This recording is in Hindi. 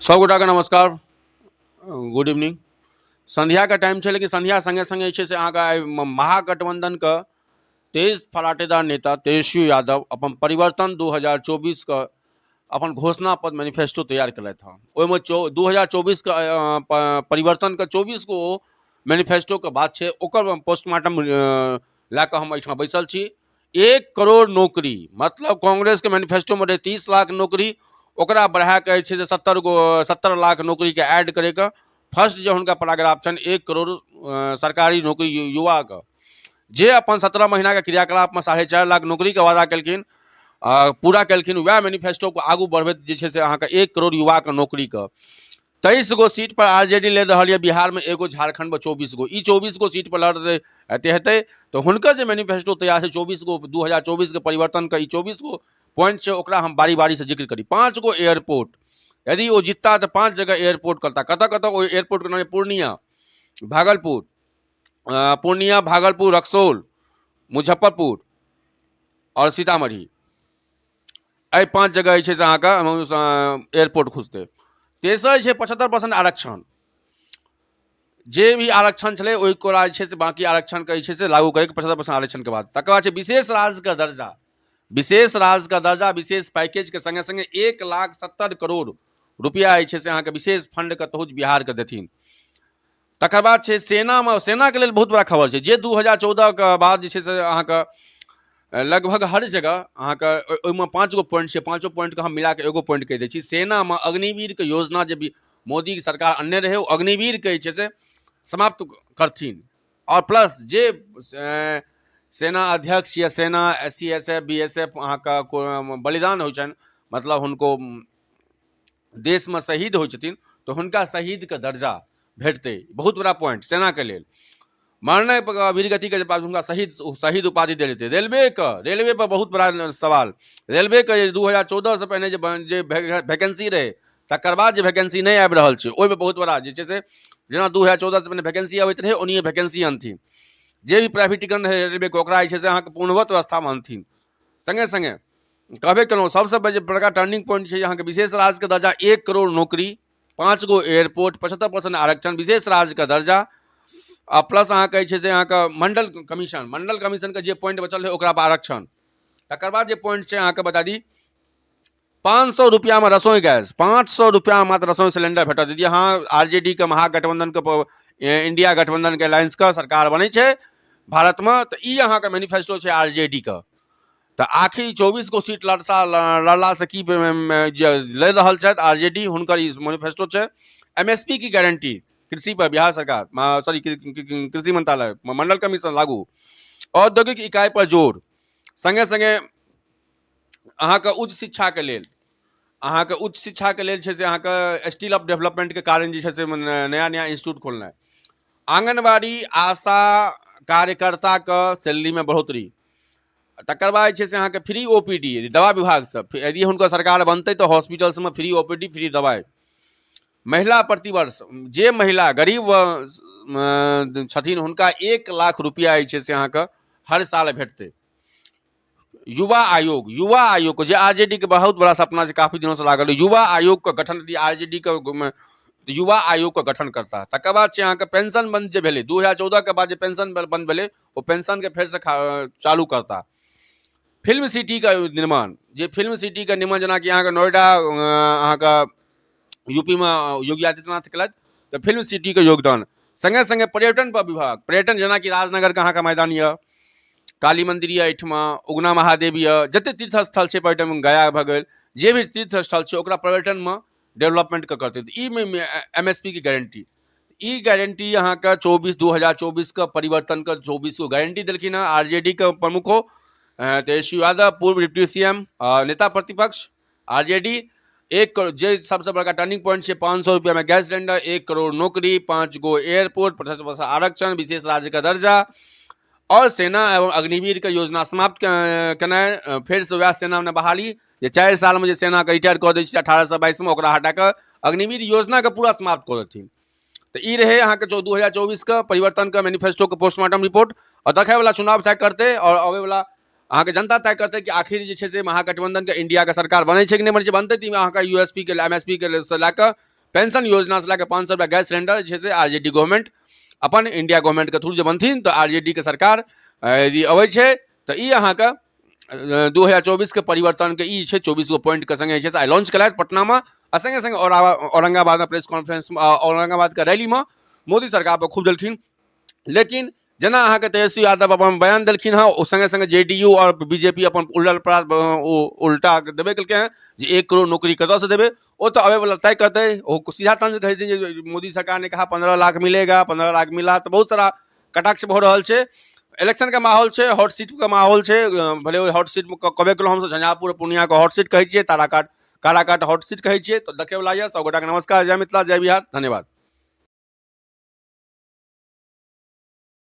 सब गोटा के नमस्कार, गुड इवनिंग। संध्या का टाइम है, लेकिन संध्या संगे संगे से महागठबंधन का तेज फराटेदार नेता तेजस्वी यादव अपन परिवर्तन 2024 का अपन घोषणा पत्र मैनिफेस्टो तैयार कर था। 2024 का परिवर्तन का 24 को मैनिफेस्टो के बात है, ओकर पोस्टमार्टम लैके हम एहिठाम बैसल छी। 1 करोड़ नौकरी मतलब कांग्रेस के मैनिफेस्टो में 30 लाख नौकरी, ओकरा बढ़ा के 70 लाख नौकरी के ऐड करे के फर्स्ट जो उनका पैराग्राफ छन 1 करोड़ सरकारी नौकरी युवा का, जे अपन 17 महीना के क्रियाकलाप में 4.5 लाख नौकरी के वादा कलखिन, पूरा कलखिन, वह मैनिफेस्टो को आगू बढ़बैत जे छै से अहाँके 1 करोड़ युवा के नौकरी का 23 गो सीट पर आरजेडी ले रहा है बिहार में, एगो झारखंड में 24 गो, 24 गो सीट पर लड़ते हेतै। तो हुनकर जो मैनिफेस्टो तैयार है 24 गो 2024 के परिवर्तन का 24 गो पॉइंट है, ओकरा हम बारी बारी से जिक्र करी। 5 गो एयरपोर्ट, यदि वो जीतता तो 5 जगह एयरपोर्ट करता। कत कत एयरपोर्ट के नाम पूर्णिया, भागलपुर, रक्सौल, मुजफ्फरपुर और सीतामढ़ी, एहि 5 जगह जे छै से अहाँके एयरपोर्ट खुजतै। तेसर छै 75% आरक्षण, जे भी आरक्षण छलै ओकरा जे छै से बाकी आरक्षण के जे छै से लागू करैके 75% आरक्षण के बाद। तकर बाद छै विशेष राज्य का दर्जा, विशेष राज्य का दर्जा विशेष पैकेज के संगे संगे 1,70 करोड़ रुपया जे छै से अहाँके विशेष फंड के तहत बिहार के देथिन। तकर बाद छै सेना में, सेना के लेल बहुत बड़ा खबर छै, जे 2014 के बाद जे छै से अहाँके लगभग हर जगह अहाँके ओहिमे 5 गो पॉइंट छै, 5 पॉइंट के हम मिला के एगो पॉइंट कहि दै छी। सेना में अग्निवीर के योजना जे भी मोदी की सरकार अन्य रहे, वो अग्निवीर के जे छै से समाप्त करथिन। और प्लस जे सेना अध्यक्ष या सेना CSF BSF अहाँके बलिदान होइ छनि, मतलब हुनको देश में शहीद होइ छथिन, तो हुनका शहीद के दर्जा भेटतै। बहुत बड़ा पॉइंट सेना के लेल। मरने वीरगति के पास उनका शहीद उपाधि दे देते। रेलवे पर बहुत बड़ा सवाल, रेलवे के 2014 से पहले जे वैकेंसी रहे, तकर बाद जे वैकेंसी नहीं आबि रहल छै, ओहिमे बहुत बड़ा जे छै से जेना 2014 से पहले वैकेंसी अबैत रहे, ओनिए वैकेंसी अनथिन। जे भी प्राइवेटीकरण रहे रेलवे के, ओकरा जे छै से अहाँके पूर्णवत व्यवस्था में अनथिन। संगे संगे कहबे केलहुँ सबसे बड़का टर्निंग पॉइंट छै अहाँके विशेष राज्य के दर्जा, 1 करोड़ नौकरी, 5 गो एयरपोर्ट, 75% आरक्षण, विशेष राज्य का दर्जा, आ प्लस अहाँके जे छै से अहाँके मंडल कमीशन के जे पॉइंट बचल है ओकरा पर आरक्षण। तकर बाद जे पॉइंट छै अहाँके बता दी, 500 रुपया में रसोई गैस, 500 रुपया मात्र रसोई सिलेंडर भेटत यदि हाँ आरजेडी के महागठबंधन के इंडिया गठबंधन के अलायंस का सरकार बने छै भारत में, तो ई अहाँके मैनिफेस्टो छै आरजेडी का। तो आखिर 24 गो सीट लड़ला से की ले रहल छथि आरजेडी, हुनकर ई मैनिफेस्टो छै। MSP की गारंटी कृषि पर बिहार सरकार, सॉरी कृषि मंत्रालय, मंडल कमीशन लागू, औद्योगिक इकाई पर जोर, संगे संगे अहाँके उच्च शिक्षा के लेल, छै से अहाँके स्किल ऑफ डेवलपमेंट के कारण जे छै से नया नया इंस्टीट्यूट खोलनाइ, आंगनबाड़ी आशा कार्यकर्ता के सैलरी में बढ़ोतरी। तकर बाद जे छै से अहाँके फ्री OPD दवा विभाग से, यदि हुनकर सरकार बनतै तो हॉस्पिटल्स में फ्री OPD फ्री दवाई। महिला प्रतिवर्ष, जे महिला गरीब छथिन हुनका 1 लाख रुपया जे छै से अहाँके हर साल भेटतै। युवा आयोग को, जे आरजेडी के बहुत बड़ा सपना छै, काफी दिनों से लागल, युवा आयोग का गठन यदि आरजेडी के युवा आयोग का गठन करता। तकर बाद छै अहाँके पेंशन बंद जे भेलै 2014 के बाद जे पेंशन बंद भेलै, वो पेंशन के फेर से चालू करता। फिल्म सिटी का निर्माण, जे फिल्म सिटी का निर्माण जेना कि अहाँके नोएडा अहाँके यूपी में योगी आदित्यनाथ केलथि, तो फिल्म सिटी के योगदान। संगे संगे पर्यटन पर विभाग, पर्यटन जेना कि राजनगर के अहाँके मैदान यऽ, काली मंदिर यऽ एहिठमा, उगना महादेव यऽ, जते तीर्थ स्थल छै पर्यटन, गया भऽ गेल, जे भी तीर्थ स्थल छै ओकरा पर्यटन में डेवलपमेंट के करतै। ई में MSP की गारंटी, ई गारंटी अहाँके 2024 का परिवर्तन का 24 को गारंटी देलखिन है आरजेडी के प्रमुखो तेजस्वी यादव, पूर्व डिप्टी CM नेता प्रतिपक्ष आरजेडी। 1 करोड़ जे सबसे बड़का टर्निंग पॉइंट है, 500 रुपया में गैस सिलेंडर, 1 करोड़ नौकरी, 5 गो एयरपोर्ट, 50% आरक्षण, विशेष राज्य का दर्जा, और सेना एवं अग्निवीर के योजना समाप्त केनाइ। फिर से वह सेना में बहाली, जे 4 साल में जे सेना के रिटायर कऽ दै छै 1822 में, ओकरा हटा कऽ अग्निवीर योजना के पूरा समाप्त कऽ देथिन। तो ई रहे अहाँके 2024 का परिवर्तन का मैनिफेस्टो के पोस्टमार्टम रिपोर्ट। और देखै वाला चुनाव तय करते, और आबै वाला अहाँके जनता तय करते कि आखिर जे छै से महागठबंधन के इंडिया के सरकार बनै छै कि नहीं बनै छै। बनतै तऽ अहाँके USP के MSP के से लए कऽ पेंशन योजना से लाके 500 रुपया गैस सिलेंडर जे छै से आरजेडी गवर्नमेंट अपन इंडिया गवर्नमेंट के थ्रू जे बनथिन तो आरजेडी के सरकार यदि अबै छै तो ई अहाँके 2024 के परिवर्तन के ई छै 24 गो पॉइंट के संगे जे छै से आइ लॉन्च केलथि पटना में आ संगे संगे औरंगाबाद में प्रेस कॉन्फ्रेंस औरंगाबाद के रैली में मोदी सरकार पर खूब देलखिन। लेकिन जेना अहाँके तेजस्वी यादव अपन बयान देलखिन हँ ओ संगे संगे जेडीयू और बीजेपी अपन उल्टा देबे केलकै हँ जे 1 करोड़ नौकरी कतऽ से देबै ओ तो अबै वाला तय करतै। ओ सीधा तंज कहै छै जे मोदी सरकार ने कहा 15 लाख मिलेगा, 15 लाख मिला, तो बहुत सारा कटाक्ष भऽ रहल छै। इलेक्शन का माहौल छै, हॉट सीट का माहौल छै, भले हॉट सीट में कबे केलहुँ हमसब झंझारपुर पूर्णिया के हॉट सीट कहै छियै, काराकाट हॉट सीट कहै छियै। तो देखे वाला यऽ। सब गोटा के नमस्कार, जय मिथिला, जय बिहार, धन्यवाद।